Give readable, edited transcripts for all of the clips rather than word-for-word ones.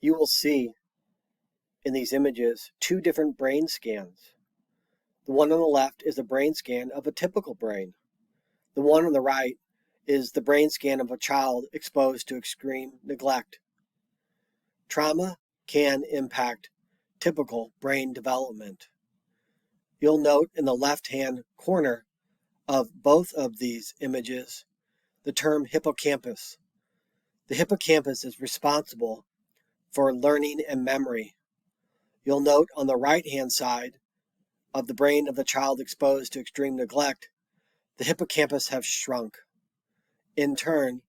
You will see in these images two different brain scans. The one on the left is a brain scan of a typical brain. The one on the right is the brain scan of a child exposed to extreme neglect. Trauma can impact typical brain development. You'll note in the left-hand corner of both of these images the term hippocampus. The hippocampus is responsible for learning and memory. You'll note on the right-hand side of the brain of the child exposed to extreme neglect, the hippocampus have shrunk. In turn,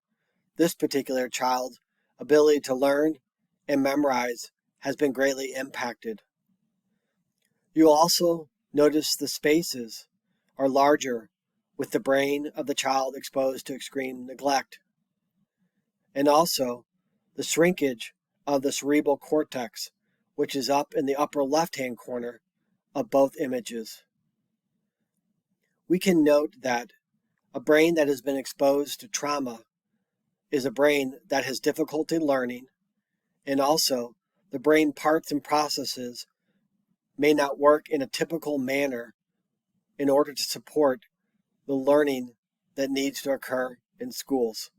this particular child's ability to learn and memorize has been greatly impacted. You'll also notice the spaces are larger with the brain of the child exposed to extreme neglect. And also the shrinkage of the cerebral cortex, which is up in the upper left-hand corner of both images. We can note that a brain that has been exposed to trauma is a brain that has difficulty learning, and also the brain parts and processes may not work in a typical manner in order to support the learning that needs to occur in schools.